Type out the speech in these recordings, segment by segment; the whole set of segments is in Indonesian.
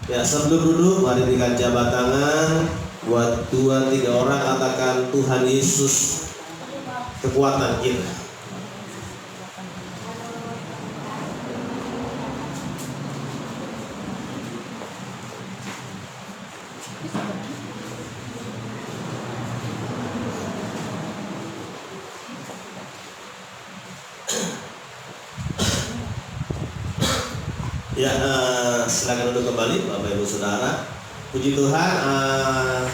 Ya, sebelum duduk, mari berikan jabat tangan buat 2-3 orang, katakan Tuhan Yesus kekuatan kita. Ya, silakan duduk kembali Bapak Ibu Saudara. Puji Tuhan,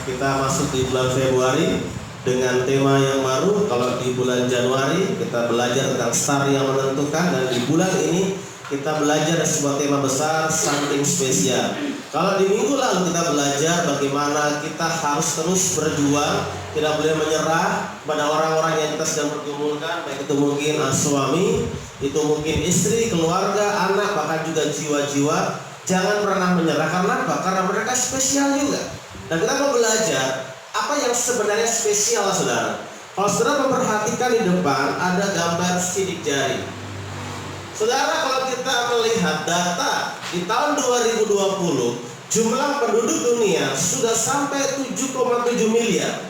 kita masuk di bulan Februari dengan tema yang baru. Kalau di bulan Januari kita belajar tentang star yang menentukan, dan di bulan ini kita belajar sebuah tema besar, something spesial. Kalau di minggu lalu kita belajar bagaimana kita harus terus berjuang, tidak boleh menyerah pada orang-orang yang kita sedang pergumulkan, baik itu mungkin suami, itu mungkin istri, keluarga, anak, bahkan juga jiwa-jiwa. Jangan pernah menyerah. Karena apa? Karena mereka spesial juga. Dan kita mau belajar apa yang sebenarnya spesial, saudara. Kalau saudara memperhatikan di depan ada gambar sidik jari. Saudara, kalau kita melihat data di tahun 2020, jumlah penduduk dunia sudah sampai 7,7 miliar.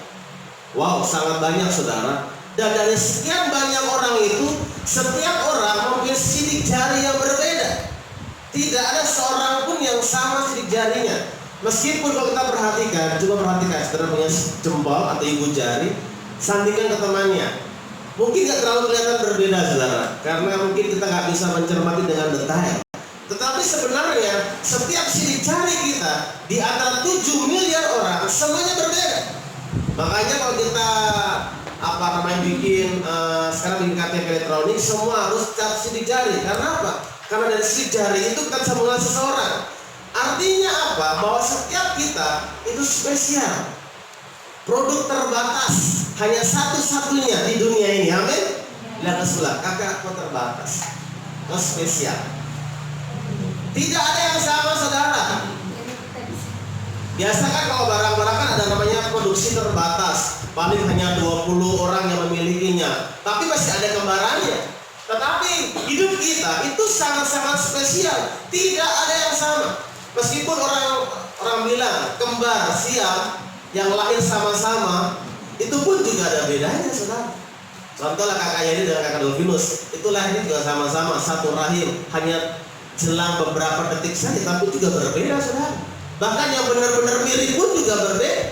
Wow, sangat banyak, saudara. Dan dari sekian banyak orang itu, setiap orang mempunyai sidik jari yang berbeda. Tidak ada seorang pun yang sama sidik jarinya. Meskipun kalau kita perhatikan, coba perhatikan, saudara punya jempol atau ibu jari, sandingkan ke temannya. Mungkin gak terlalu kelihatan berbeda, saudara, karena mungkin kita gak bisa mencermati dengan detail. Tetapi sebenarnya setiap sidik jari kita di antara 7 miliar orang semuanya berbeda. Makanya kalau kita bikin sekarang bikin KTP elektronik, semua harus cap sidik jari. Karena apa? Karena dari sidik jari itu kita bisa mengenal seseorang. Artinya apa? Bahwa setiap kita itu spesial. Produk terbatas, hanya satu-satunya di dunia ini. Amin. Lihat sebelah, kakak aku terbatas, kau spesial. Tidak ada yang sama, saudara. Biasa kan kalau barang-barang kan ada namanya produksi terbatas, paling hanya 20 orang yang memilikinya, tapi masih ada kembarannya. Tetapi hidup kita itu sangat-sangat spesial. Tidak ada yang sama. Meskipun orang bilang kembar siam yang lahir sama-sama, itu pun juga ada bedanya, saudara. Contohlah kakak Yeni dengan kakak Dolfinus, itu lahir juga sama-sama, satu rahim, hanya selang beberapa detik saja, tapi juga berbeda, saudara. Bahkan yang benar-benar mirip pun juga berbeda.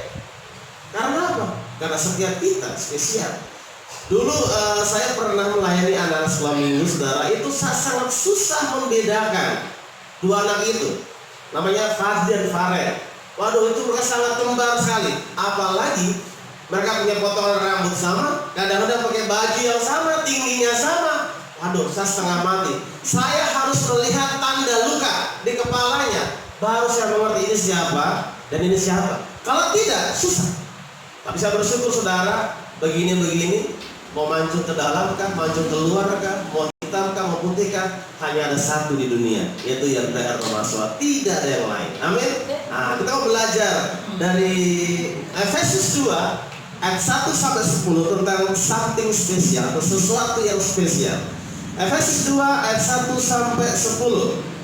Karena apa? Karena setiap kita spesial. Dulu saya pernah melayani anak sekolah minggu, saudara, itu sangat susah membedakan dua anak itu. Namanya Fadli dan Farel. Waduh, itu mereka sangat kembar sekali. Apalagi mereka punya potongan rambut sama, kadang-kadang pakai baju yang sama, tingginya sama. Waduh, saya setengah mati. Saya harus melihat tanda luka di kepalanya, baru saya mengerti ini siapa dan ini siapa. Kalau tidak, susah. Tapi saya bersyukur, saudara, begini-begini, mau mancung ke dalam kah, mancung keluar kah, mau hitam kah, mau putih kah, hanya ada satu di dunia, yaitu yang benar Mahasiswa. Tidak ada yang lain. Amin. Nah, kita mau belajar dari Efesus 2 ayat 1-10 tentang something spesial atau sesuatu yang spesial. Efesus 2 ayat 1-10.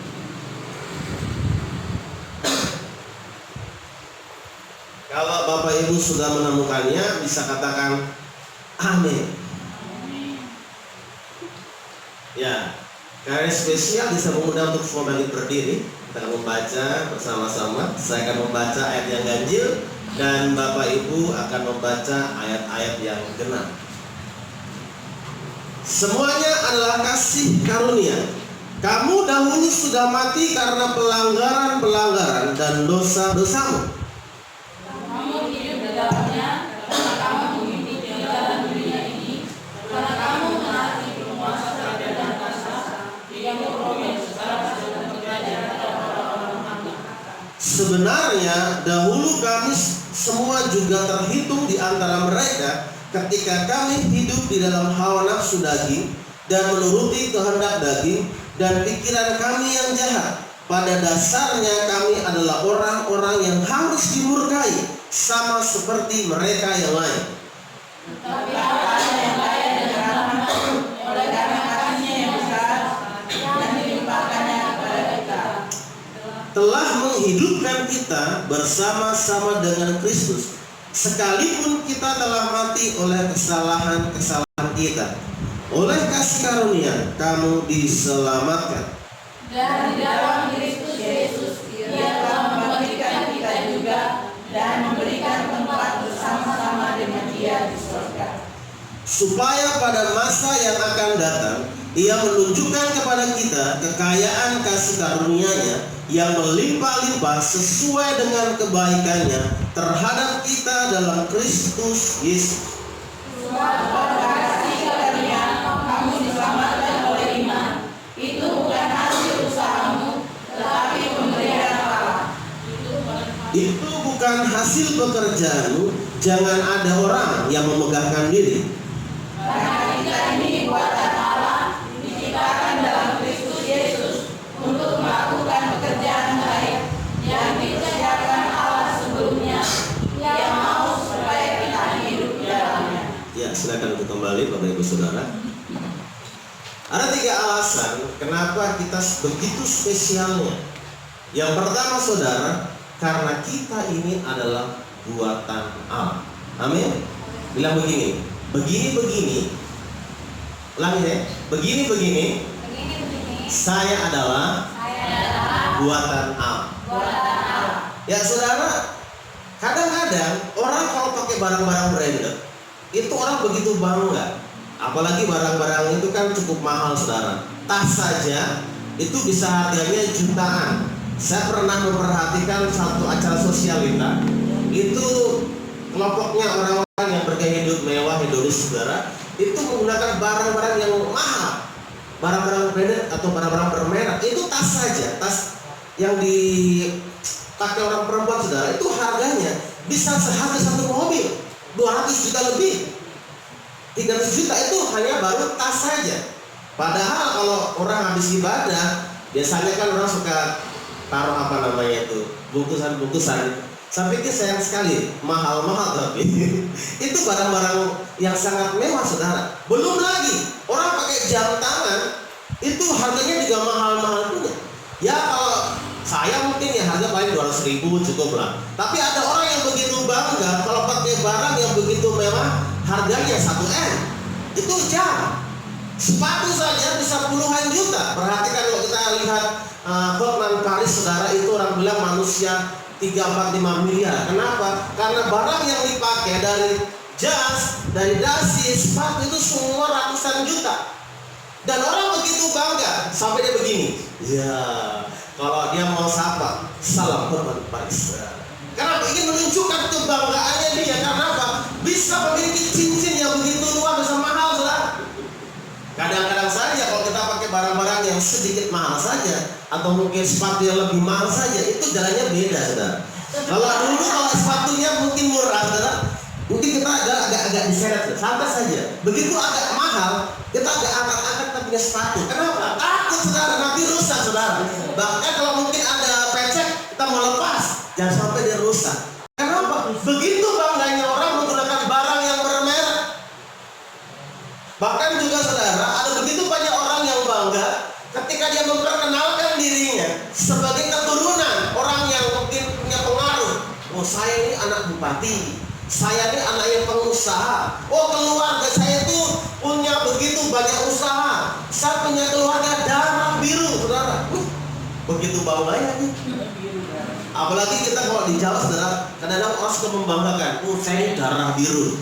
Kalau Bapak Ibu sudah menemukannya, bisa katakan amin. Ya, karya spesial bisa mengundang untuk semua bangkit berdiri. Kita akan membaca bersama-sama. Saya akan membaca ayat yang ganjil dan Bapak Ibu akan membaca ayat-ayat yang genap. Semuanya adalah kasih karunia. Kamu dahulu sudah mati karena pelanggaran-pelanggaran dan dosa-dosamu. Kamu hidup di dalamnya karena kamu mengikuti jalan dunia ini, karena kamu menaati penguasa dan kuasa yang roh yang sekarang sedang bekerja pada orang-orang hamba. Sebenarnya dahulu kami semua juga terhitung di antara mereka ketika kami hidup di dalam hawa nafsu daging dan menuruti kehendak daging dan pikiran kami yang jahat. Pada dasarnya kami adalah orang-orang yang harus dimurkai, sama seperti mereka yang lain. Tapi Allah yang kaya dengan rahmat, oleh karena kasih-Nya yang besar yang dilimpahkannya kepada kita, telah menghidupkan kita bersama-sama dengan Kristus, sekalipun kita telah mati oleh kesalahan-kesalahan kita. Oleh kasih karunia kamu diselamatkan. Dan di dalam Kristus Yesus Ia telah memberikan kita juga dan memberikan tempat bersama-sama dengan Dia di surga, supaya pada masa yang akan datang Ia menunjukkan kepada kita kekayaan kasih karunia-Nya yang melimpah-limpah sesuai dengan kebaikan-Nya terhadap kita dalam Kristus Yesus. sebab pada kasih karunia kamu diselamatkan oleh iman. Itu bukan hasil usahamu, tetapi pemberian Allah. Itu bukan hasil pekerjaanmu. Jangan ada orang yang memegahkan diri. Karena kita ini buatan Allah, diciptakan dalam Kristus Yesus untuk melakukan pekerjaan baik yang dikerjakan Allah sebelumnya. Ia mau supaya kita hidup di dalamnya. Ya, silakan untuk kembali Bapak Ibu Saudara. Ada 3 alasan kenapa kita begitu spesialnya. Yang pertama Saudara, karena kita ini adalah buatan Allah. Amin. Bilang begini, begini. Ulangi ya, begini. Saya adalah buatan Allah. Ya Saudara, kadang-kadang orang kalau pakai barang-barang branded, itu orang begitu bangga. Apalagi barang-barang itu kan cukup mahal Saudara. Tas saja itu bisa harganya jutaan. Saya pernah memperhatikan satu acara sosialita. Itu kelompoknya orang-orang yang bergaya hidup mewah hedonis Saudara, itu menggunakan barang-barang yang mahal, barang-barang branded atau barang-barang bermerek. Itu tas saja, tas yang dipakai orang perempuan Saudara, itu harganya bisa seharga satu mobil, 200 juta lebih. 300 juta itu hanya baru tas saja. Padahal kalau orang habis ibadah, biasanya kan orang suka taruh bungkusan-bungkusan. Saya pikir sayang sekali, mahal-mahal tapi itu barang-barang yang sangat mewah Saudara. Belum lagi orang pakai jam tangan, itu harganya juga mahal-mahal punya. Ya kalau saya mungkin ya harga paling 200.000 cukup lah. Tapi ada orang yang begitu bangga kalau pakai barang yang begitu mewah, harganya 1M. Itu jam. Sepatu saja bisa puluhan juta. Perhatikan kalau kita lihat Hotman Paris Saudara, itu orang bilang manusia 3-4-5 miliar. Kenapa? Karena barang yang dipakai dari jas, dari dasi, sepatu itu semua ratusan juta. Dan orang begitu bangga sampai dia begini. Ya, kalau dia mau sapa, salam Hotman Paris. Karena ingin menunjukkan kebanggaannya dia. Karena apa? Bisa memiliki cincin yang begitu luar biasa mahal Saudara. Kadang-kadang saja kalau kita pakai barang-barang yang sedikit mahal saja, atau mungkin sepatu yang lebih mahal saja, itu jalannya beda Saudara. Kalau dulu kalau sepatunya mungkin murah Saudara, mungkin kita agak diseret, santai saja. Begitu agak mahal, kita agak angkat-angkat kita punya sepatu. Kenapa? Takut Saudara, nanti rusak Saudara. Bahkan kalau mungkin ada pecek, kita mau lepas, jangan sampai dia rusak. Kenapa? Begitu bangganya orang menggunakan barang yang bermerek. Bahkan juga Saudara, ada begitu banyak orang yang bangga ketika dia memperkenalkan dirinya sebagai keturunan orang yang mungkin punya pengaruh. Oh, saya ini anak bupati, saya ini anak yang pengusaha. Oh, keluarga saya itu punya begitu banyak usaha. Saya punya keluarga darah biru Saudara. Begitu bangganya nih. Apalagi kita kalau di Jawa Saudara, kadang-kadang orang suka membanggakan, oh saya ini darah biru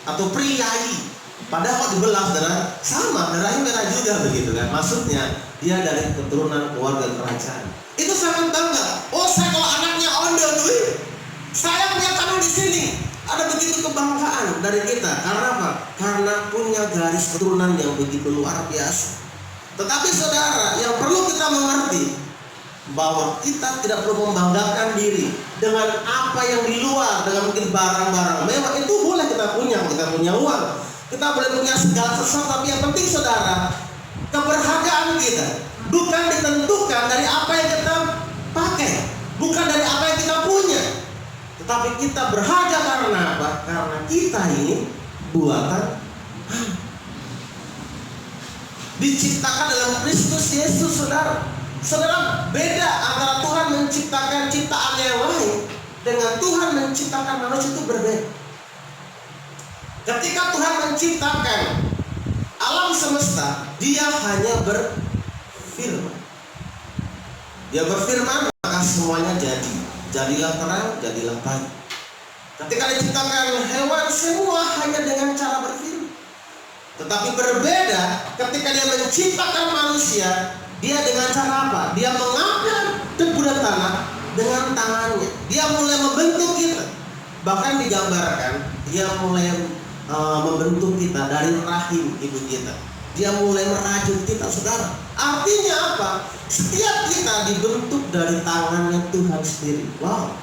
atau priai. Padahal kalau dibelah Saudara, sama, darahnya merah juga begitu kan. Maksudnya dia dari keturunan keluarga kerajaan. Itu sangat bangga. Oh, saya kalau anaknya Ondo tuh, saya punya tanah di sini. Ada begitu kebanggaan dari kita. Karena apa? Karena punya garis keturunan yang begitu luar biasa. Tetapi Saudara, yang perlu kita mengerti bahwa kita tidak perlu membanggakan diri dengan apa yang di luar, dengan mungkin barang-barang mewah. Itu boleh kita punya kalau kita punya uang. Kita boleh punya segala sesuatu, tapi yang penting Saudara, keberhargaan kita bukan ditentukan dari apa yang kita pakai, bukan dari apa yang kita punya, tetapi kita berharga karena apa? Karena kita ini buatan diciptakan dalam Kristus Yesus Saudara. Saudara, beda antara Tuhan menciptakan ciptaan yang lain dengan Tuhan menciptakan manusia itu berbeda. Ketika Tuhan menciptakan alam semesta, Dia hanya berfirman. Dia berfirman, maka semuanya jadi. Jadilah terang, jadilah pagi. Ketika diciptakan hewan, semua hanya dengan cara berfirman. Tetapi berbeda ketika Dia menciptakan manusia, Dia dengan cara apa? Dia mengambil debu dan tanah dengan tangannya. Dia mulai membentuk kita. Bahkan digambarkan, Dia mulai membentuk kita dari rahim ibu kita. Dia mulai merajut kita, saudara. Artinya apa? Setiap kita dibentuk dari tangannya Tuhan sendiri. Wow.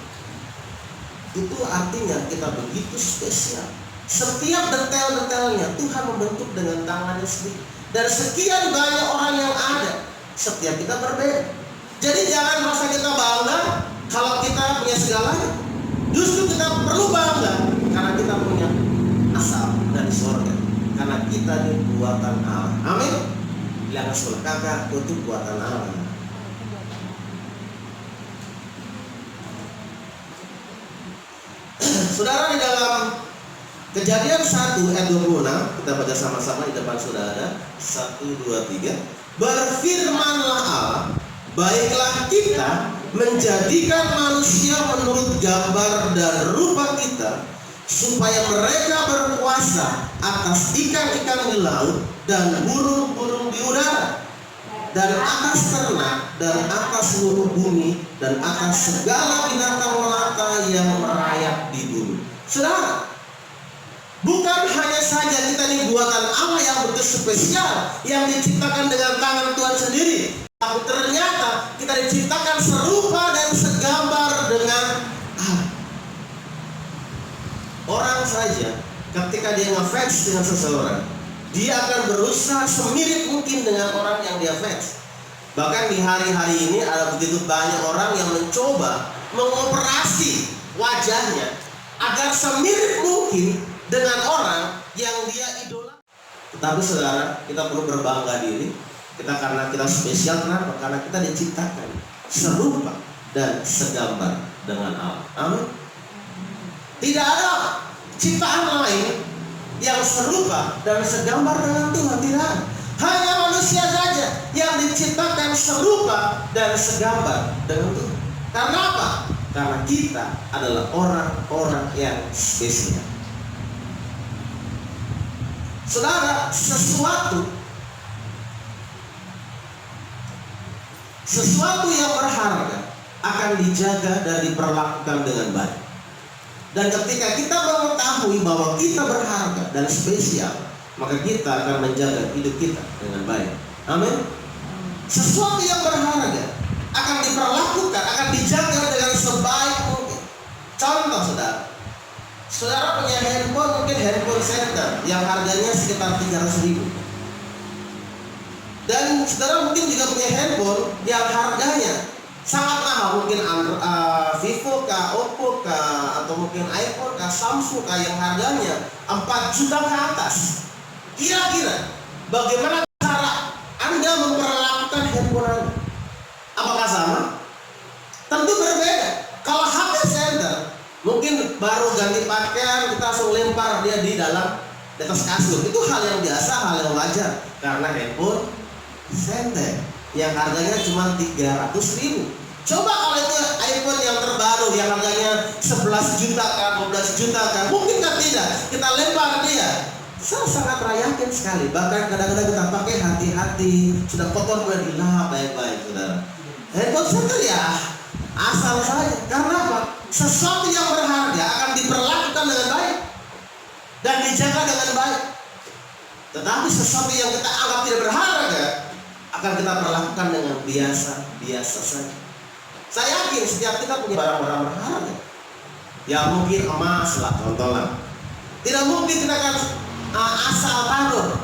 Itu artinya kita begitu spesial. Setiap detail-detailnya Tuhan membentuk dengan tangannya sendiri. Dari sekian banyak orang yang ada, setiap kita berbeda. Jadi jangan merasa kita bangga kalau kita punya segalanya. Justru kita perlu bangga karena kita punya asal dari surga. Karena kita ini buatan Allah. Amin. Bilang sebelah kakak, itu buatan Allah. Saudara, di dalam Kejadian 1 ayat 26, kita baca sama-sama di depan saudara. 1, 2, 3. Berfirmanlah Allah, baiklah kita menjadikan manusia menurut gambar dan rupa kita, supaya mereka berkuasa atas ikan-ikan di laut dan burung-burung di udara, dan atas ternak, dan atas seluruh bumi, dan atas segala binatang melata yang merayap di bumi. Saudara, bukan hanya saja kita ini buatan Allah yang begitu spesial, yang diciptakan dengan tangan Tuhan sendiri, tapi ternyata kita diciptakan serupa dan segambar dengan Allah. Orang saja ketika dia ngefans dengan seseorang, dia akan berusaha semirip mungkin dengan orang yang dia fans. Bahkan di hari-hari ini ada begitu banyak orang yang mencoba mengoperasi wajahnya agar semirip mungkin dengan orang yang dia idola. Tetapi saudara, kita perlu berbangga diri. Karena kita spesial, kenapa? Karena kita diciptakan serupa dan segambar dengan Allah. Amin. Tidak ada ciptaan lain yang serupa dan segambar dengan Tuhan. Tidak. Hanya manusia saja yang diciptakan serupa dan segambar dengan Tuhan. Karena apa? Karena kita adalah orang-orang yang spesial. Saudara, sesuatu yang berharga akan dijaga dan diperlakukan dengan baik. Dan ketika kita mengetahui bahwa kita berharga dan spesial, maka kita akan menjaga hidup kita dengan baik. Amin. Sesuatu yang berharga akan diperlakukan, akan dijaga dengan sebaik mungkin. Contoh, saudara punya handphone, mungkin handphone center yang harganya sekitar 300.000. Dan saudara mungkin juga punya handphone yang harganya sangat mahal, mungkin Vivo kah, Oppo kah, atau mungkin iPhone kah, Samsung kah, yang harganya 4 juta ke atas. Kira-kira bagaimana cara Anda memperlakukan handphone Anda? Apakah sama? Tentu berbeda. Kalau HP center, mungkin baru ganti pakaian, kita langsung lempar dia di atas kasur. Itu hal yang biasa, hal yang wajar. Karena handphone center yang harganya cuma 300.000. Coba kalau itu iPhone yang terbaru yang harganya 11 juta kan, 12 juta kan, mungkin kan tidak. Kita lempar dia. Saya sangat rayakin sekali. Bahkan kadang-kadang kita pakai hati-hati, sudah kotor mulai dilap baik-baik, saudara. Handphone center ya asal saja. Karena apa? Sesuatu yang berharga akan diperlakukan dengan baik dan dijaga dengan baik. Tetapi sesuatu yang kita anggap tidak berharga akan kita perlakukan dengan biasa saja. Saya yakin setiap kita punya barang-barang berharga. Ya mungkin emas lah, contoh lah. Tidak mungkin kita akan asal taruh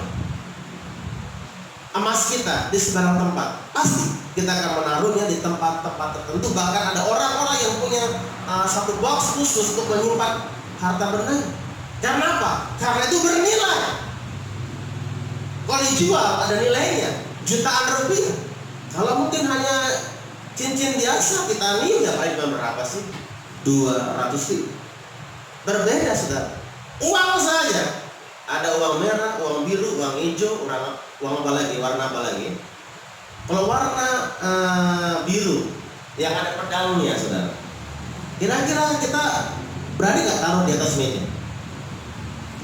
emas kita di sembarang tempat. Pasti kita akan menaruhnya di tempat-tempat tertentu. Bahkan ada orang-orang yang punya satu box khusus untuk menyimpan harta benda. Karena apa? Karena itu bernilai. Kalau dijual ada nilainya, jutaan rupiah. Kalau mungkin hanya cincin biasa kita nih paling berapa sih? 200.000. Berbeda saudara. Uang saja. Ada uang merah, uang biru, uang hijau, uang apa lagi? Warna apa lagi? Kalau warna biru yang ada pedangnya saudara. Kira-kira kita berani nggak taruh di atas meja?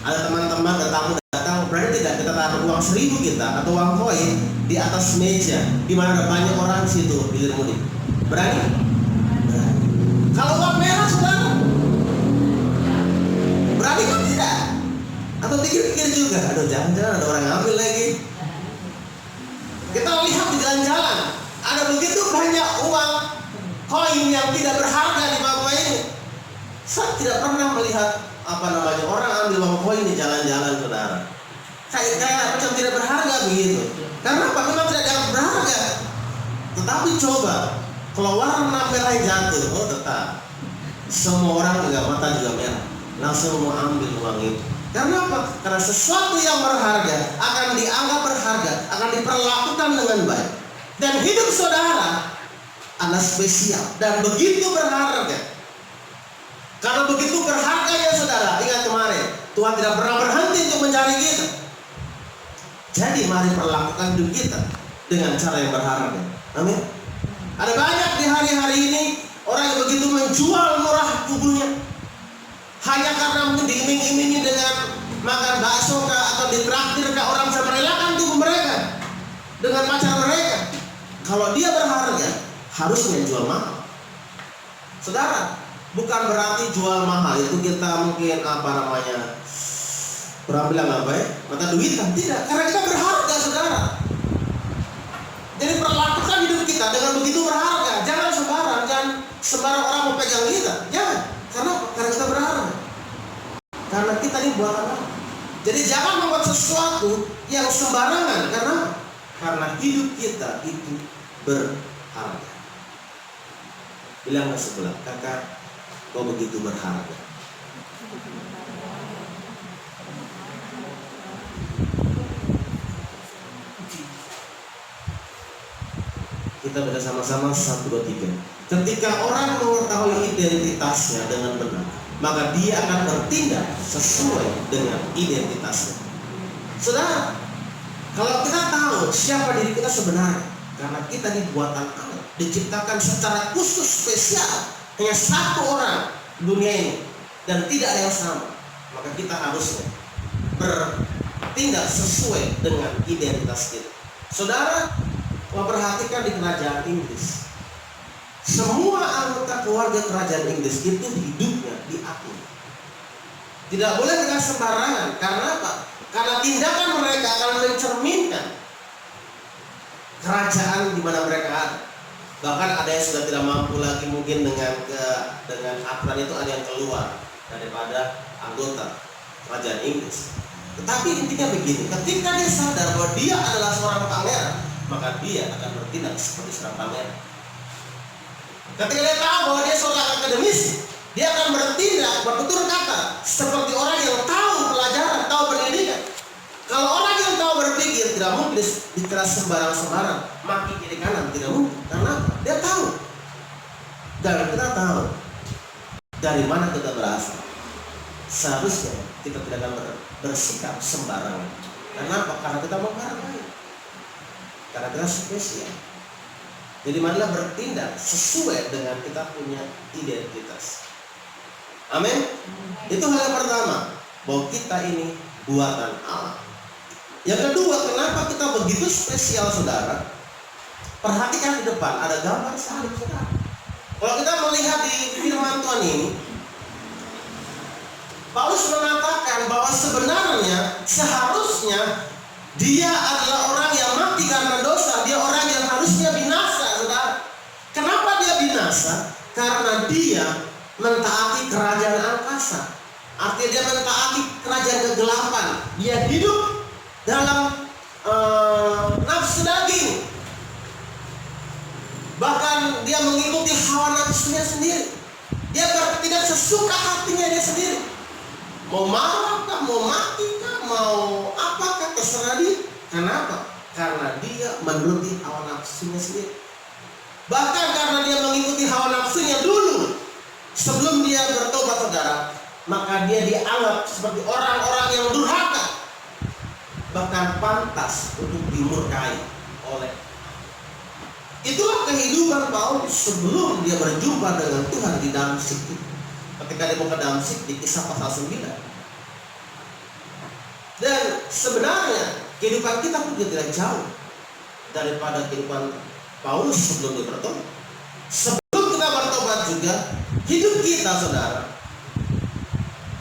Ada teman-teman, ada tamu datang, berani tidak kita taruh uang 1.000 kita atau uang koin di atas meja di mana ada banyak orang di situ, hilir mudik? Berani? Berani. Kalau uang merah saudara, berani kan tidak? Atau pikir-pikir juga, aduh jangan-jangan ada orang ngambil lagi. Kita lihat di jalan-jalan, ada begitu banyak uang koin yang tidak berharga di bawah ini. Saya tidak pernah melihat orang ambil uang koin di jalan-jalan saudara. Kayak macam tidak berharga begitu. Karena apa? Memang tidak dianggap berharga. Tetapi coba kalau warna merah jatuh, oh tetap semua orang juga mata juga merah, langsung mau ambil uang itu. Karena apa? Karena sesuatu yang berharga akan dianggap berharga, akan diperlakukan dengan baik. Dan hidup saudara adalah spesial dan begitu berharga. Karena begitu berharganya saudara, ingat kemarin Tuhan tidak pernah berhenti untuk mencari kita. Jadi mari perlakukan hidup kita dengan cara yang berharga. Amin. Ada banyak di hari-hari ini orang yang begitu menjual murah tubuhnya hanya karena mungkin diiming-imingi dengan makan bakso atau ditraktir orang bisa merelakan tubuh mereka dengan pacar mereka. Kalau dia berharga harusnya jual mahal. Saudara, bukan berarti jual mahal itu kita mungkin orang bilang apa ya? Mata duitan, tidak. Karena kita berharga saudara. Jadi perlakukan hidup kita dengan begitu berharga. Jangan sembarang orang mau pegang kita. Jangan. Karena kita berharga. Karena kita ini buatan Allah. Jadi jangan membuat sesuatu yang sembarangan. Karena hidup kita itu berharga. Bilang ke sebelah, kakak, kau begitu berharga. Kita bersama-sama 1, 2, 3. Ketika orang mengetahui identitasnya dengan benar, maka dia akan bertindak sesuai dengan identitasnya. Saudara, kalau kita tahu siapa diri kita sebenarnya, karena kita dibuatan Allah, diciptakan secara khusus spesial, hanya satu orang dunia ini dan tidak ada yang sama, maka kita harusnya bertindak sesuai dengan identitas kita. Saudara, memperhatikan di kerajaan Inggris, semua anggota keluarga kerajaan Inggris itu hidupnya diatur. Tidak boleh dengan sembarangan. Karena apa? Karena tindakan mereka akan mencerminkan kerajaan di mana mereka ada. Bahkan ada yang sudah tidak mampu lagi mungkin dengan aturan itu, ada yang keluar daripada anggota kerajaan Inggris. Tetapi intinya begini, ketika dia sadar bahwa dia adalah seorang pangeran, maka dia akan bertindak seperti seorang pangeran. Ketika dia tahu bahwa dia seorang akademisi, dia akan bertindak, bertutur kata seperti orang yang tahu pelajaran, tahu pendidikan. Kalau orang yang tahu berpikir, tidak mungkin dikeras sembarang-sembarang, maki kiri kanan, tidak mungkin. Karena dia tahu. Dan kita tahu dari mana kita berasal. Seharusnya kita tidak akan bersikap sembarangan. Kenapa? Karena kita menghargai. Karena kita spesial. Jadi marilah bertindak sesuai dengan kita punya identitas. Amin. Itu hal yang pertama, bahwa kita ini buatan Allah. Yang kedua, kenapa kita begitu spesial saudara? Perhatikan di depan ada gambar salib saudara. Kalau kita melihat di firman Tuhan ini, Paulus mengatakan bahwa sebenarnya seharusnya dia adalah orang yang mati karena dosa. Dia orang yang harusnya binasa, saudara. Kenapa dia binasa? Karena dia mentaati kerajaan angkasa. Artinya dia mentaati kerajaan kegelapan. Dia hidup dalam nafsu daging. Bahkan dia mengikuti hawa nafsunya sendiri. Dia bertindak sesuka hatinya dia sendiri. Mau marah kah, mau mati kah, mau apakah, terserah dia. Kenapa? karena dia menuruti hawa nafsunya sendiri. Bahkan karena dia mengikuti hawa nafsunya dulu sebelum dia bertobat, saudara, maka dia dianggap seperti orang-orang yang durhaka, bahkan pantas untuk dimurkai oleh. Itulah kehidupan Paulus sebelum dia berjumpa dengan Tuhan di Damsyik. Ketika dia mau ke Damsyik di Kisah pasal 9. Dan sebenarnya kehidupan kita pun tidak jauh daripada kehidupan Paulus sebelum dia bertobat. Sebelum kita bertobat juga, hidup kita, saudara,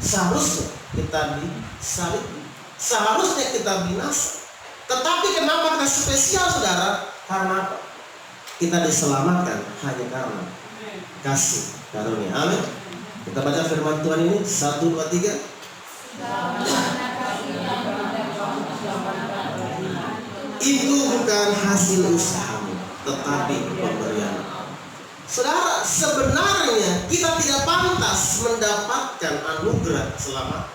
seharusnya kita disalib, seharusnya kita binasa. Tetapi kenapa kita spesial, saudara? Karena apa? Kita diselamatkan hanya karena kasih karunia. Amin. Kita baca firman Tuhan ini 1, 2, 3. Itu bukan hasil usahamu, tetapi pemberian. Saudara, sebenarnya kita tidak pantas mendapatkan anugerah selamat.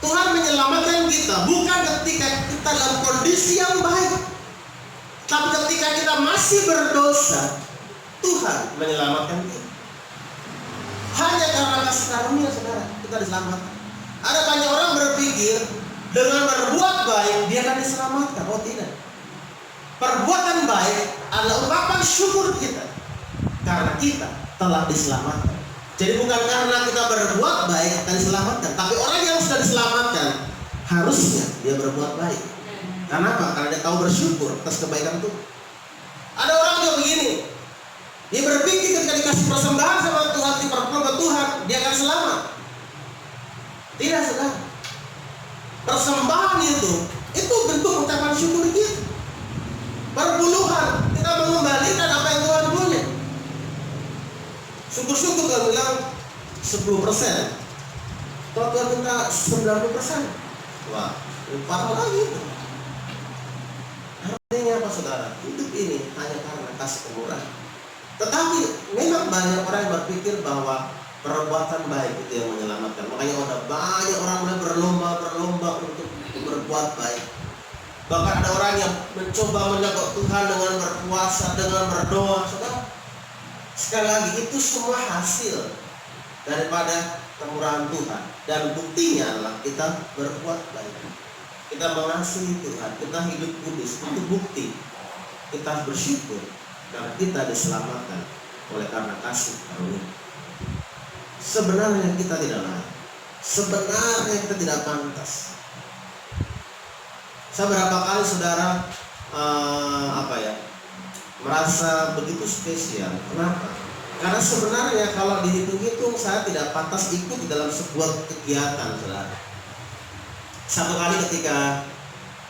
Tuhan menyelamatkan kita bukan ketika kita dalam kondisi yang baik, tapi ketika kita masih berdosa, Tuhan menyelamatkan kita. Hanya karena kasih karunia, saudara, kita diselamatkan. Ada banyak orang berpikir dengan berbuat baik dia akan diselamatkan. Oh tidak. Perbuatan baik adalah ungkapan syukur kita karena kita telah diselamatkan. Jadi bukan karena kita berbuat baik akan diselamatkan, tapi orang yang sudah diselamatkan harusnya dia berbuat baik. Karena apa? Karena dia tahu bersyukur atas kebaikan Tuhan. Ada orang yang begini, dia berpikir ketika dikasih persembahan sama Tuhan, diperpuluh ke Tuhan, dia akan selamat. Tidak, saudara. Persembahan itu bentuk ucapan syukur kita. Perpuluhan, kita mengembalikan apa yang Tuhan punya. Syukur-syukur Tuhan bilang 10%. Kalau Tuhan minta 90%, wah, parah lagi itu. Artinya apa, saudara? Hidup ini hanya karena kasih kemurahan. Tetapi memang banyak orang yang berpikir bahwa perbuatan baik itu yang menyelamatkan. Makanya ada banyak orang mulai berlomba untuk berbuat baik. Bahkan ada orang yang mencoba menyebut Tuhan dengan berpuasa, dengan berdoa. Saudara, sekali lagi itu semua hasil daripada kemurahan Tuhan. Dan buktinya adalah kita berbuat baik. Kita mengasihi Tuhan, kita hidup kudus. Itu bukti kita bersyukur karena kita diselamatkan oleh karena kasih karunia. Sebenarnya kita tidak layak. Sebenarnya kita tidak pantas. Saya berapa kali, saudara, merasa begitu spesial. Kenapa? Karena sebenarnya kalau dihitung-hitung saya tidak pantas ikut di dalam sebuah kegiatan, saudara. Satu kali ketika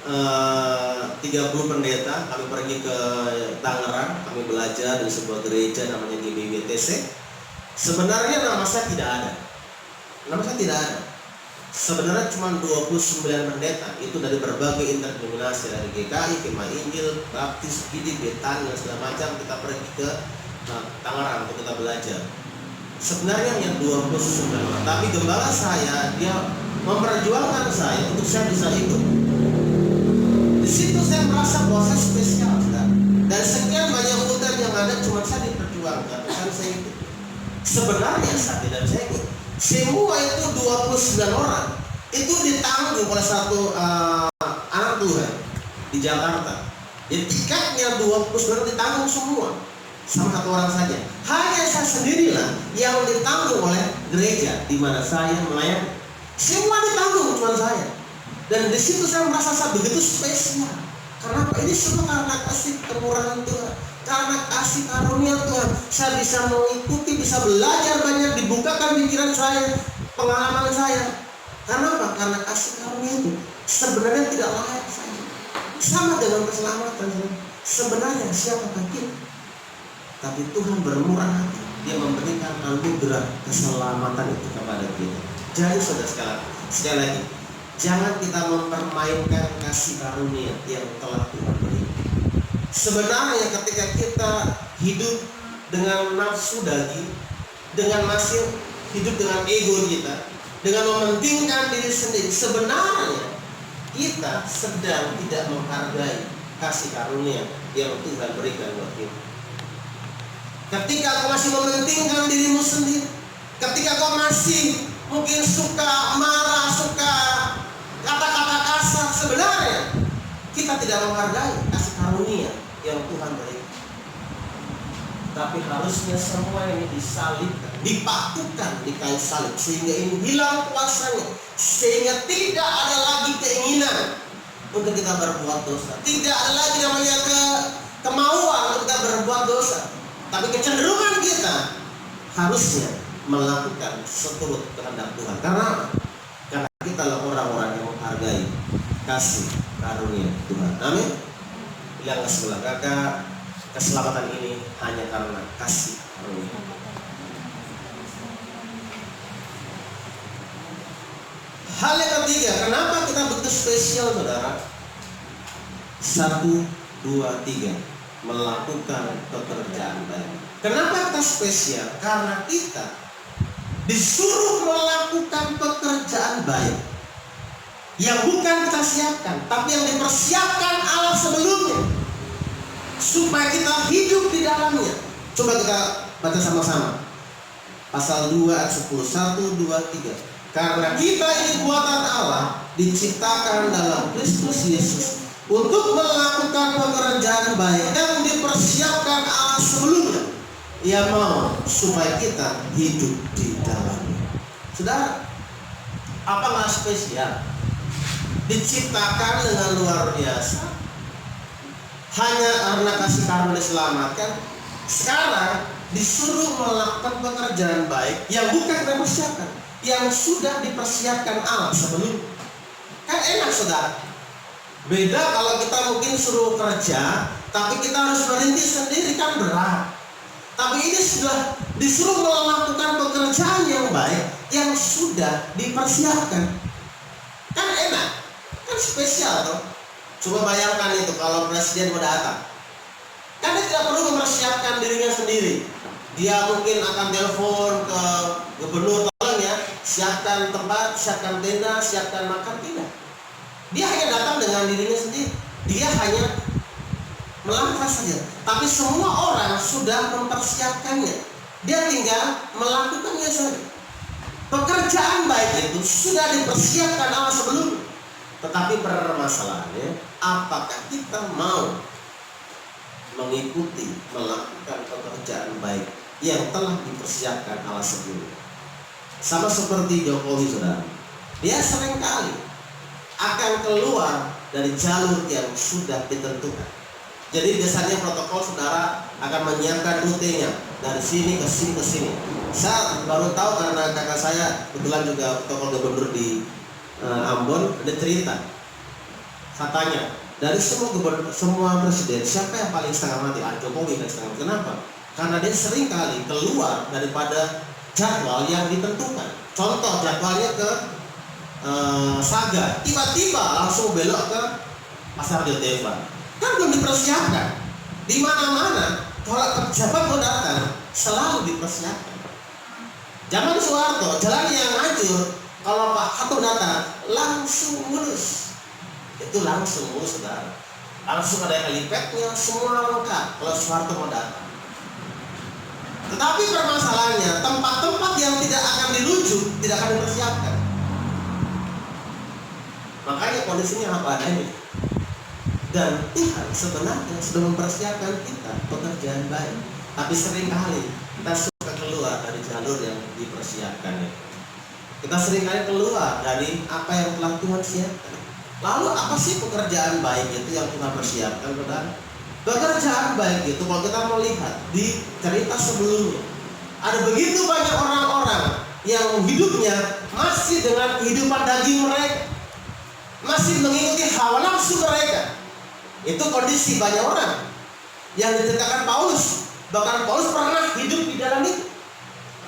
30 pendeta kami pergi ke Tangerang, kami belajar di sebuah gereja namanya GBWTC. Sebenarnya nama saya tidak ada. Nama saya tidak ada. Sebenarnya cuma 29 pendeta, itu dari berbagai interdenominasi, dari GKI, Kemah Injil, Baptis, Bidik, Betani, dan segala macam. Kita pergi ke Tangerang untuk kita belajar. Sebenarnya hanya 29 orang, tapi gembala saya dia memperjuangkan saya untuk saya bisa ikut. Di situ saya merasa bahwa saya spesial, saudara. Dan sekian banyak hutan yang ada cuma saya diperjuangkan, bukan saya ikut. Sebenarnya saya tidak saya ikut. Semua itu 29 orang itu ditanggung oleh satu anak Tuhan di Jakarta. Jadi tiketnya 29 ditanggung semua sama satu orang saja. Hanya saya sendirilah yang ditanggung oleh gereja di mana saya melayani. Semua ditanggung cuma saya. Dan di situ saya merasa saya begitu spesial. Karena apa? Ini semua karena kasih kemurahan Tuhan, karena kasih karunia Tuhan. Saya bisa mengikuti, bisa belajar banyak, dibukakan pikiran saya, pengalaman saya. Karena apa? Karena kasih karunia itu sebenarnya tidak layak saya. Sama dengan keselamatan. Sebenarnya siapakah kita? Tapi Tuhan bermurah hati. Dia memberikan anugerah keselamatan itu kepada kita. Jadi saudara sekali lagi, jangan kita mempermainkan kasih karunia yang telah Tuhan berikan. Sebenarnya ketika kita hidup dengan nafsu daging, dengan masih hidup dengan ego kita, dengan mementingkan diri sendiri, sebenarnya kita sedang tidak menghargai kasih karunia yang Tuhan berikan buat kita. Ketika kau masih mementingkan dirimu sendiri, ketika kau masih mungkin suka marah, suka kata-kata kasar, sebenarnya kita tidak menghargai kasih karunia yang Tuhan berikan. Tapi harusnya semua ini disalibkan, dipakukan di kayu salib, sehingga ini hilang kuasanya, sehingga tidak ada lagi keinginan untuk kita berbuat dosa, tidak ada lagi namanya kemauan untuk kita berbuat dosa, tapi kecenderungan kita harusnya melakukan seturut kehendak Tuhan. Karena apa? Karena kita adalah orang-orang yang menghargai kasih karunia Tuhan. Amin. Bilang ke sebelah kakak, keselamatan ini hanya karena kasih karunia. Hal yang ketiga, kenapa kita begitu spesial, saudara? 1, 2, 3, melakukan pekerjaan baik. Kenapa kita spesial? Karena kita disuruh melakukan pekerjaan baik yang bukan kita siapkan, tapi yang dipersiapkan Allah sebelumnya, supaya kita hidup di dalamnya. Coba kita baca sama-sama pasal 2 ayat 10. 1, 2, 3. Karena kita ini buatan Allah, diciptakan dalam Kristus Yesus untuk melakukan pekerjaan baik yang dipersiapkan Allah sebelumnya. Ia mau supaya kita hidup di dalamnya. Saudara, apa nggak spesial? Diciptakan dengan luar biasa, hanya karena kasih karunia diselamatkan. Sekarang disuruh melakukan pekerjaan baik yang bukan kita persiapkan, yang sudah dipersiapkan Allah sebelum. Kan enak, saudara. Beda kalau kita mungkin suruh kerja, tapi kita harus merintis sendiri, kan berat. Tapi ini sudah disuruh melakukan pekerjaan yang baik yang sudah dipersiapkan. Kan enak, kan spesial toh. Coba bayangkan itu kalau presiden mau datang, kan dia tidak perlu mempersiapkan dirinya sendiri. Dia mungkin akan telepon ke gubernur, tolong ya, siapkan tempat, siapkan tenda, siapkan makan. Tidak. Dia hanya datang dengan dirinya sendiri. Dia hanya melangkah saja. Tapi semua orang sudah mempersiapkannya. Dia tinggal melakukannya saja. Pekerjaan baik itu sudah dipersiapkan Allah sebelumnya. Tetapi permasalahannya, apakah kita mau mengikuti, melakukan pekerjaan baik yang telah dipersiapkan Allah sebelumnya? Sama seperti Jokowi, saudara. Dia seringkali akan keluar dari jalur yang sudah ditentukan. Jadi biasanya protokol, saudara, akan menyiapkan rutenya dari sini ke sini ke sini. Saya baru tahu karena kakak saya kebetulan juga protokol gubernur di Ambon, ada cerita. Katanya dari semua presiden, siapa yang paling setengah mati? Jokowi kan setengah mati. Kenapa? Karena dia sering kali keluar daripada jadwal yang ditentukan. Contoh, jadwalnya ke Saga, tiba-tiba langsung belok ke Pasar Jotevan. Kan belum dipersiapkan. Di mana-mana kalau pejabat mau datang selalu dipersiapkan. Zaman Soeharto, jalan yang hancur, kalau Pak Harto datang langsung mulus. Itu langsung mulus, saudara. Langsung ada helipadnya, semua lengkap kalau Soeharto mau datang. Tetapi permasalahannya, tempat-tempat yang tidak akan dirujuk tidak akan dipersiapkan. Makanya kondisinya apa adanya. Dan Tuhan sebenarnya sudah mempersiapkan kita pekerjaan baik. Tapi seringkali kita suka keluar dari jalur yang dipersiapkan. Kita seringkali keluar dari apa yang telah Tuhan siapkan. Lalu apa sih pekerjaan baik itu yang Tuhan persiapkan, saudara? Pekerjaan baik itu kalau kita melihat di cerita sebelumnya, ada begitu banyak orang-orang yang hidupnya masih dengan kehidupan daging mereka, masih mengikuti hawa nafsu mereka. Itu kondisi banyak orang yang diceritakan Paulus. Bahkan Paulus pernah hidup di dalam itu.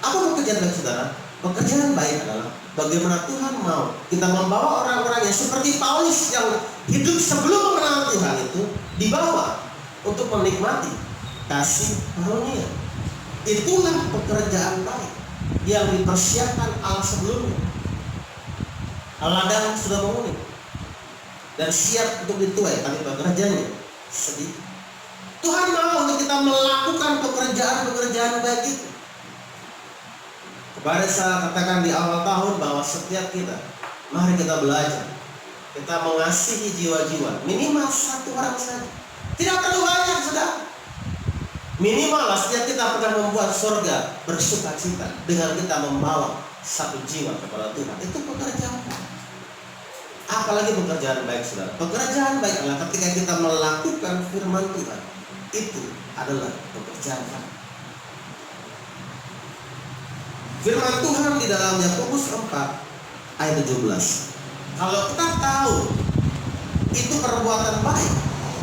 Apa pekerjaan baik, saudara? Pekerjaan baik adalah bagaimana Tuhan mau kita membawa orang-orang yang seperti Paulus yang hidup sebelum mengenal Tuhan itu dibawa untuk menikmati kasih karunia. Itulah pekerjaan baik yang dipersiapkan Allah sebelumnya. Ladang sudah menguning. dan siap untuk dituai, tapi pekerjaannya sedikit. Tuhan mau untuk kita melakukan pekerjaan-pekerjaan baik itu. Kepada saya katakan di awal tahun bahwa setiap kita, mari kita belajar, kita mengasihi jiwa-jiwa, minimal satu orang saja. Tidak terlalu banyak, saudara. Minimal setiap kita pernah membuat surga bersuka cita dengan kita membawa satu jiwa kepada Tuhan. Itu pekerjaan. Apalagi pekerjaan baik, saudara. Pekerjaan baik adalah ketika kita melakukan firman Tuhan. Itu adalah pekerjaan kami. Firman Tuhan di dalam Yakobus 4 ayat 17. Kalau kita tahu itu perbuatan baik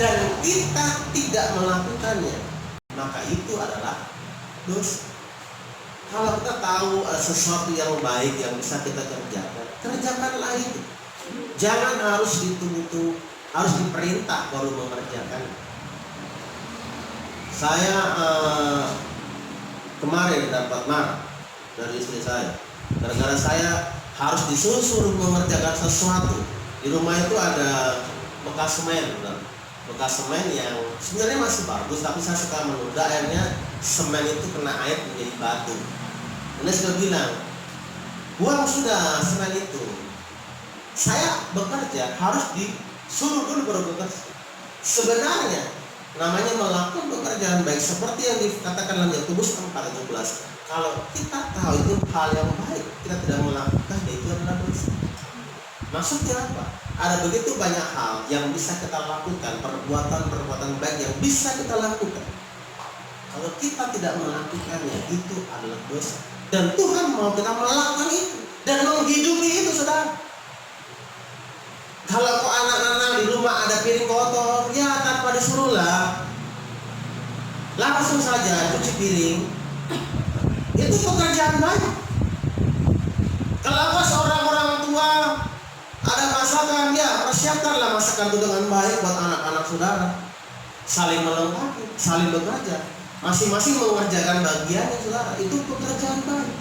dan kita tidak melakukannya, maka itu adalah dosa. Kalau kita tahu sesuatu yang baik yang bisa kita kerjakan, kerjakanlah itu. Jangan harus ditunggu-tunggu, harus diperintah baru mengerjakan. Saya kemarin dapat marah dari istri saya, gara-gara saya harus disuruh mengerjakan sesuatu. Di rumah itu ada bekas semen, bekas semen yang sebenarnya masih bagus, tapi saya suka menunda, akhirnya semen itu kena air menjadi batu. Dan dia sudah bilang, buang sudah semen itu. Saya bekerja harus disuruh dulu baru bekerja. Sebenarnya namanya melakukan pekerjaan baik seperti yang dikatakan dalam Yakobus 4:17. Kalau kita tahu itu hal yang baik, kita tidak melakukan, itu adalah dosa. Maksudnya apa? Ada begitu banyak hal yang bisa kita lakukan, perbuatan-perbuatan baik yang bisa kita lakukan. Kalau kita tidak melakukannya, itu adalah dosa. Dan Tuhan mau kita melakukan itu dan menghidupi itu, saudara. Kalau kok anak-anak di rumah ada piring kotor, ya tanpa disuruh lah, langsung saja cuci piring. Itu pekerjaan baik. Kalau seorang orang tua ada masakan, ya persiapkanlah masakan itu dengan baik buat anak-anak saudara. Saling melengkapi, saling bekerja, masing-masing mengerjakan bagiannya, saudara. Itu pekerjaan baik.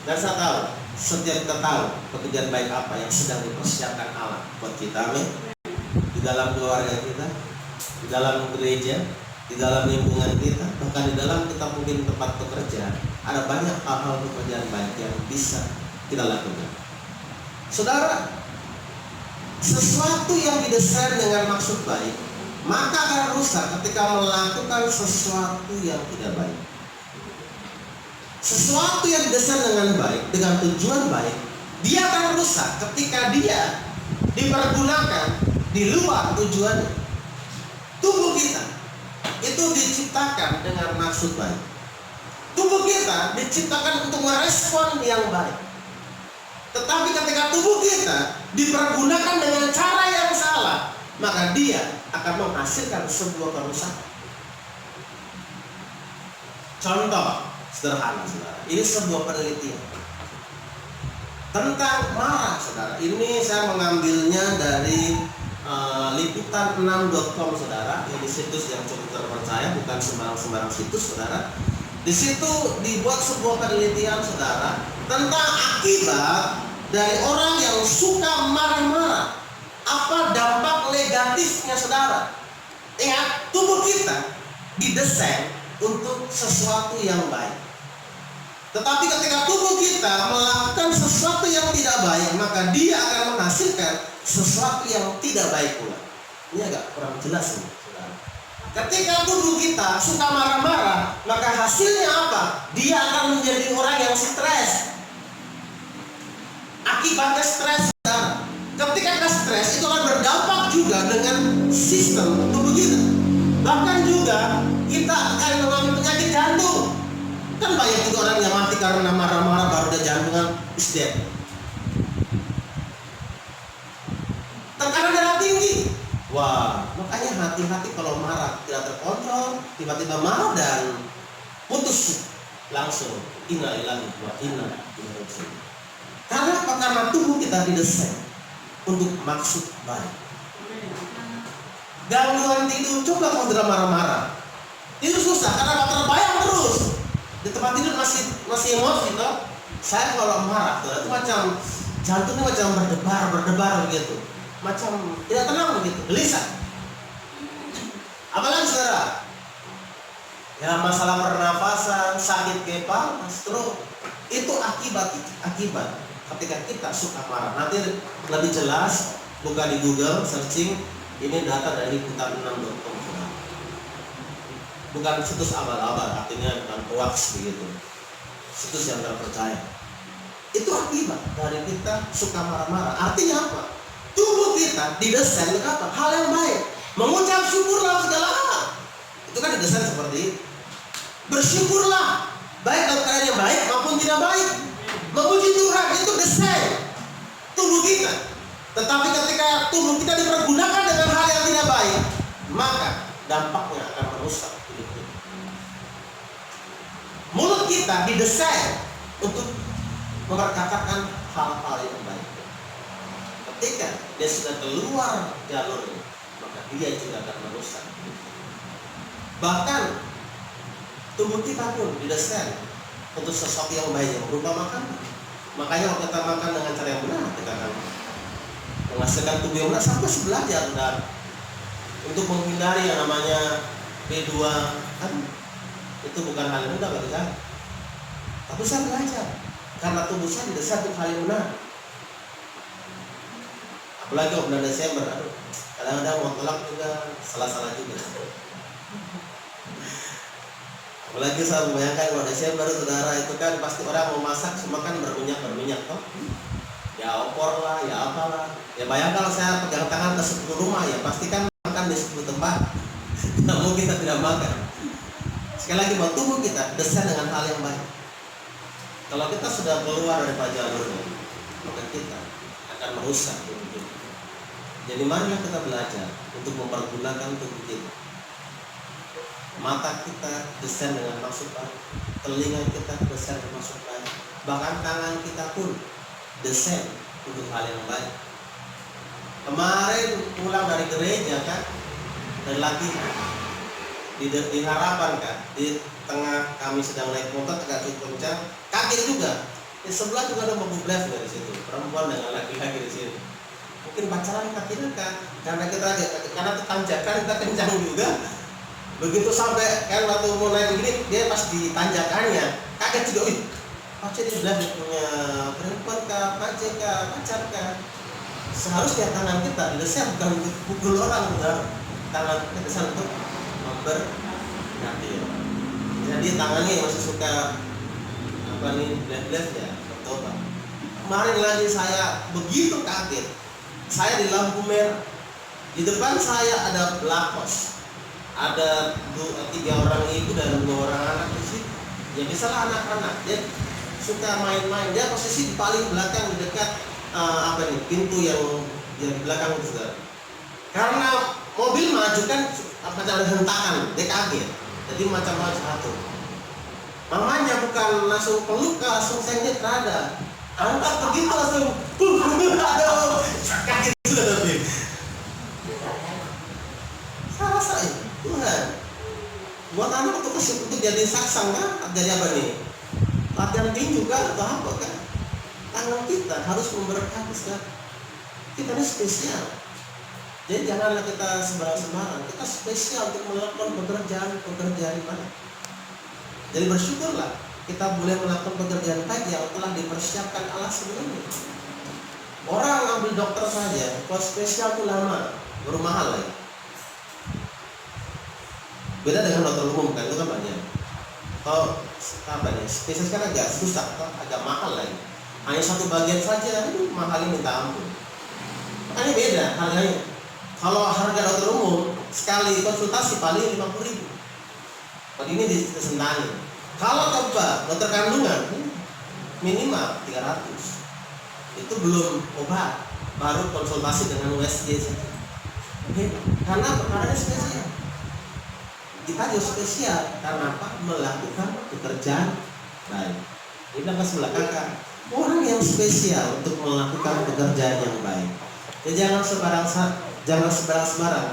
Dan saya tahu, setiap kita tahu pekerjaan baik apa yang sedang dipersiapkan Allah buat kita, amin. Di dalam keluarga kita, di dalam gereja, di dalam lingkungan kita, bahkan di dalam kita mungkin tempat pekerjaan, ada banyak hal-hal pekerjaan baik yang bisa kita lakukan. Saudara, sesuatu yang didesain dengan maksud baik, maka akan rusak ketika melakukan sesuatu yang tidak baik. Sesuatu yang didesain dengan baik, dengan tujuan baik, dia akan rusak ketika dia dipergunakan di luar tujuannya. Tubuh kita itu diciptakan dengan maksud baik. Tubuh kita diciptakan untuk merespon yang baik. Tetapi ketika tubuh kita dipergunakan dengan cara yang salah, maka dia akan menghasilkan sebuah kerusakan. Contoh sederhana, saudara. Ini sebuah penelitian tentang marah, saudara. Ini saya mengambilnya dari liputan6.com, saudara. Ini situs yang cukup terpercaya, bukan sembarang situs, saudara. Di situ dibuat sebuah penelitian, saudara, tentang akibat dari orang yang suka marah-marah. Apa dampak negatifnya, saudara? Ingat, tubuh kita didesain untuk sesuatu yang baik. Tetapi ketika tubuh kita melakukan sesuatu yang tidak baik, maka dia akan menghasilkan sesuatu yang tidak baik pula. Ini agak kurang jelas nih, saudara. Ketika tubuh kita suka marah-marah, maka hasilnya apa? Dia akan menjadi orang yang stres. Akibatnya stres, saudara. Ketika kita stres, itu akan berdampak juga dengan sistem tubuh kita. Bahkan juga kita akan mengalami penyakit jantung. Kan banyak juga orang yang mati karena marah-marah, baru dia jantungan is dead. Tekanan darah tinggi. Wah, makanya hati-hati kalau marah, tidak terkontrol, tiba-tiba marah dan putus langsung. Innalillahi wa inna ilaihi raji'un. Karena apa? Karena tubuh kita didesain untuk maksud baik. Gangguan tidur, coba kalau tidak marah-marah, tidur susah karena terbayang terus. Di tempat tidur masih emosi, toh. Saya kalau marah tuh itu macam Jantungnya macam berdebar begitu, macam tidak tenang begitu, gelisah. Apalagi saudara, ya masalah pernafasan, sakit kepala, stroke, itu akibat ketika kita suka marah. Nanti lebih jelas, buka di Google, searching, ini data dari Liputan6.com. Bukan situs abal-abal, artinya bukan hoax begitu, situs yang terpercaya. Itu akibat dari kita suka marah-marah. Artinya apa? Tubuh kita didesain untuk apa? Hal yang baik, mengucap syukurlah segala hal. Itu kan didesain seperti itu. Bersyukurlah, baik dalam keadaan yang baik maupun tidak baik. Memuji Tuhan, itu desain tubuh kita. Tetapi ketika tubuh kita dipergunakan dengan hal yang tidak baik, maka dampaknya akan merusak hidup kita. Mulut kita didesain untuk memperkatakan hal-hal yang baik. Ketika dia sudah keluar jalurnya, maka dia juga akan merusak. Bahkan tubuh kita pun didesain untuk sesuatu yang baik, yang berupa makan. Makanya kalau kita makan dengan cara yang benar, kita akan menghasilkan tubuh yang benar. Sampai belajar dan untuk menghindari yang namanya B2 kan itu bukan hal yang mudah bagi saya. Tapi saya belajar karena tubuh saya didesain untuk hal yang benar. Apalagi kalau bulan Desember, aduh, kadang-kadang mau tolak juga salah-salah juga. Apalagi saya membayangkan kalau Desember, saudara, itu kan pasti orang mau masak semua kan berminyak toh. Ya opor lah, ya apalah. Ya bayangkan kalau saya pegang tangan ke 10 rumah, ya pasti kan makan di 10 tempat. Tidak mungkin kita tidak makan. Sekali lagi bahwa tubuh kita desain dengan hal yang baik. Kalau kita sudah keluar dari jalurnya, maka kita akan merusak tubuh kita. Jadi marilah kita belajar untuk mempergunakan tubuh kita. Mata kita desain dengan maksud baik, telinga kita desain dengan maksud baik, bahkan tangan kita pun desain untuk hal yang baik. Kemarin pulang dari gereja kan, dari latihan di harapan kan, di tengah kami sedang naik motor agak cukup kencang, kaget juga. Di sebelah juga ada mobil belas dari situ, perempuan dengan laki-laki di sini. Mungkin pacaran kakinya kan, karena tanjakan kita kencang juga. Begitu sampai kan waktu mau naik begini, dia pas di tanjakannya kaget juga, pacar di sebelah punya perempuan kah, pacar kah, pacar kah. Seharusnya tangan kita didesain bukan untuk pukul orang, tangan kita didesain untuk memberkati. Jadi tangannya masih suka apa nih, belas ya, bertobat. Kemarin lagi saya begitu kaget, saya di lampu merah, di depan saya ada pelakos. Ada 3 orang ibu dan 2 orang anak di situ. Ya misalnya anak-anak, dia suka main-main. Dia posisi di paling belakang di dekat pintu yang di belakang itu, saudara. Karena mobil maju kan macam ada hentakan, dia kaget. Jadi macam-macam satu. Mamanya bukan langsung peluk, langsung sengit ada. Angkat begitu langsung, aduh, kaget sudah tapi. Saya rasain. Tuhan, buat anak untuk jadi saksang kan, jadi apa nih? Latihan tinju kan atau apa kan? Tangan kita harus memberkati sekali. Kita ini spesial. Jadi janganlah kita sembarang-sembarang. Kita spesial untuk melakukan pekerjaan baik. Jadi bersyukurlah kita boleh melakukan pekerjaan baik yang telah dipersiapkan Allah sebelumnya. Orang ambil dokter saja, kalau spesial itu lama, baru mahal ya. Beda dengan dokter umum kan, itu kan banyak. Kalau apa nih, spesialis kan agak susah, agak mahal lagi. Hanya satu bagian saja, itu mahalnya minta ampun. Makanya beda harganya. Kalau harga dokter umum sekali konsultasi paling 50.000. Kalau ini disentani. Kalau coba dokter kandungan minimal 300. Itu belum obat, baru konsultasi dengan USG saja. Karena ada spesial. Kita juga spesial karena apa? Melakukan pekerjaan baik. Ini dapat sebelah kakak. Orang yang spesial untuk melakukan pekerjaan yang baik. Jadi jangan sembarang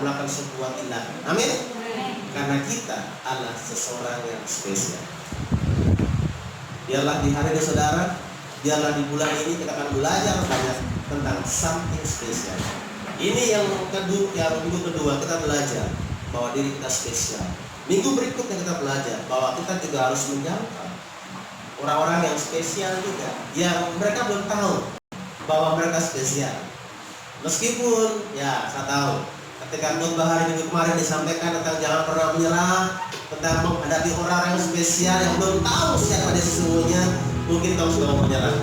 melakukan sebuah tindakan. Amin. Karena kita adalah seseorang yang spesial. Biarlah di hari ini saudara biarlah di bulan ini kita akan belajar banyak tentang something spesial. Ini yang minggu kedua kita belajar bahwa diri kita spesial. Minggu berikutnya kita belajar bahwa kita juga harus menjangkau orang-orang yang spesial juga, yang mereka belum tahu bahwa mereka spesial. Meskipun ya saya tahu ketika khotbah hari Minggu kemarin disampaikan tentang jangan pernah menyerah, tentang menghadapi orang yang spesial yang belum tahu siapa dia sesungguhnya, mungkin kamu sudah mau menyerah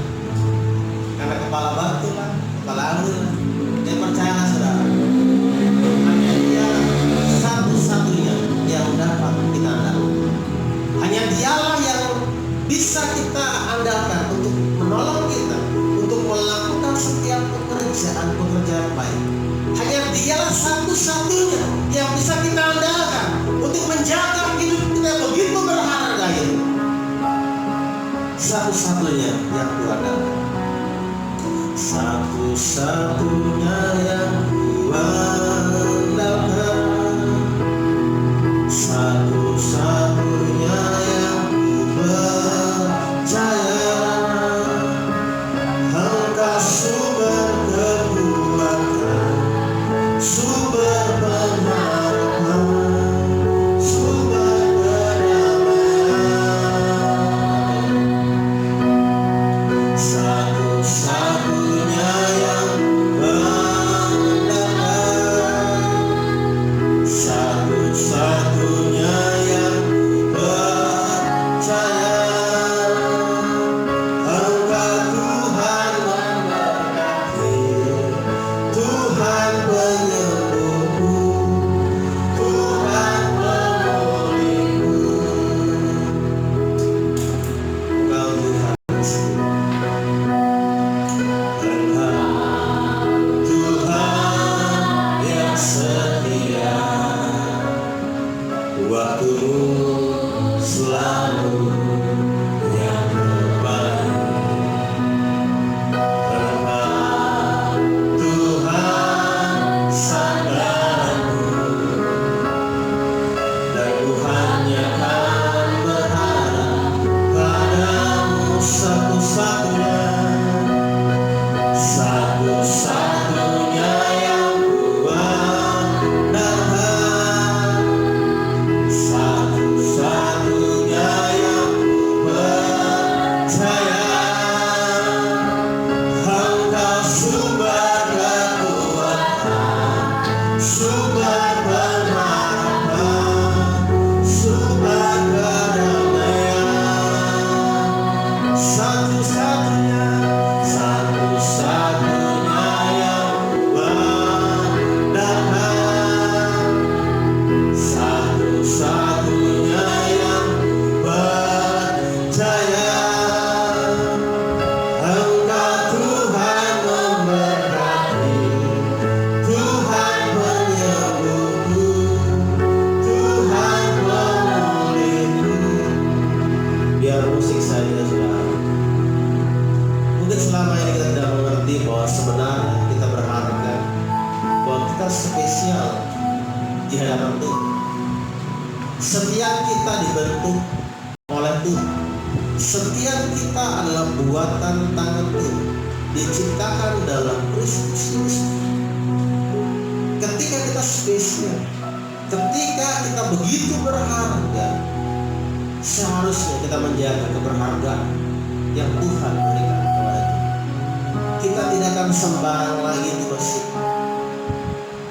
karena kepala batu lah, kepala angin lah. Dan percayalah saudara, hanya dia satu-satunya yang dapat kita andalkan. Hanya dialah yang bisa kita andalkan untuk menolong kita, untuk melakukan setiap pekerjaan baik. Hanya dialah satu-satunya yang bisa kita andalkan untuk menjaga hidup kita begitu berharga ini. Satu-satunya yang kuandalkan, satu-satunya yang kuandalkan, satu-satunya yang percaya. Engkau sumber kekuatan, sumber pengharapan, sumber kedamaian. Satu-satunya yang benar, satu-satunya yang percaya. Engkau Tuhan memberkati, Tuhan penyembuhku, Tuhan pemulihku. Engkau Tuhan Tuhan yang setia, waktumu selalu yang terbaik. Tuhan sandaranku, dan ku hanya akan berharap padamu satu-satunya, satu-satunya yang kuandalkan, satu-satunya yang percaya. Engkau sumber kekuatan, sumber pengharapan, sumber kedamaian. Satu-satunya, satu-satunya yang kuandalkan, satu-satunya yang percaya. Engkau Tuhan memberkati, Tuhan penyembuhku, Tuhan pemulihku. Biar musik saja saudara. Mungkin selama ini kita tidak mengerti bahwa sebenarnya kita berharga, bahwa kita spesial di hadapan Tuhan. Setiap kita dibentuk oleh Tuhan. Setiap kita adalah buatan tangan Tuhan, diciptakan dalam Kristus Yesus. Ketika kita spesial, ketika kita begitu berharga, seharusnya kita menjaga keberhargaan yang Tuhan berikan kepada kita. Kita tidak akan sembarang lagi worship.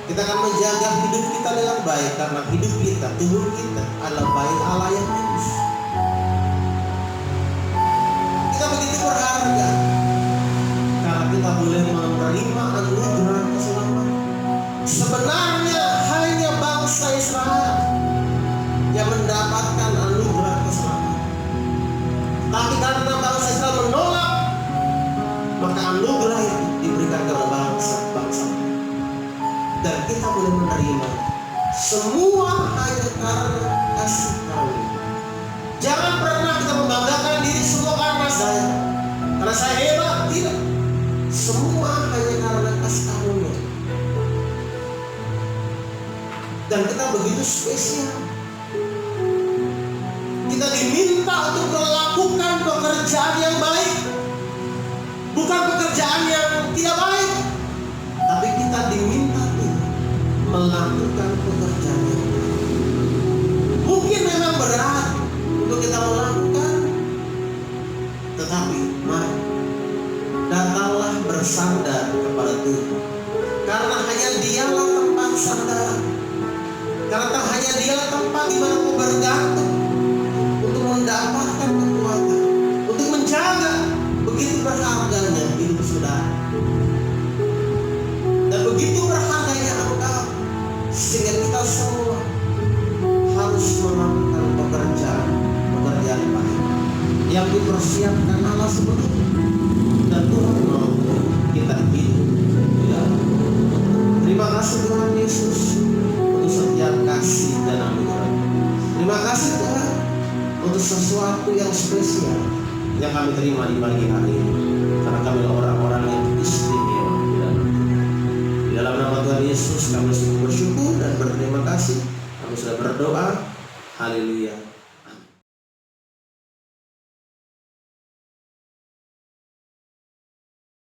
Kita akan menjaga hidup kita dengan baik, karena hidup kita, tubuh kita adalah baik Allah yang kudus. Kita begitu berharga karena kita boleh menerima anugerah keselamatan. Sebenarnya hanya bangsa Israel yang mendapatkan anugerah keselamatan, tapi karena bangsa Israel menolak, maka anugerah itu diberikan kepada bangsa-bangsa. Dan kita boleh menerima semua hanya karena kasih karunia. Jangan pernah kita membanggakan diri semua karena saya hebat, tidak. Semua hanya karena kasih karunia. Dan kita begitu spesial. Kita diminta untuk melakukan pekerjaan yang baik. Bukan pekerjaan yang tidak baik, tapi kita diminta melakukan pekerjaan yang baik. Mungkin memang berat untuk kita melakukan, tetapi mari datanglah bersandar kepada Tuhan, karena hanya Dialah tempat sandar, karena hanya Dialah tempat di mana kau bergantung untuk mendapatkan kekuatan, untuk menjaga begitu berharganya hidup saudara, dan begitu berharganya engkau, sehingga kita semua harus melakukan pekerjaan baik yang dipersiapkan Allah sebelumnya, dan Tuhan mau kita hidup. Ya. Terima kasih Tuhan Yesus untuk setiap kasih dan anugerah. Terima kasih Tuhan untuk sesuatu yang spesial yang kami terima di pagi hari ini, karena kami adalah orang-orang yang istimewa di dalam Tuhan. Di dalam nama Tuhan Yesus kami sungguh bersyukur dan berterima kasih. Kami sudah berdoa. Haleluya.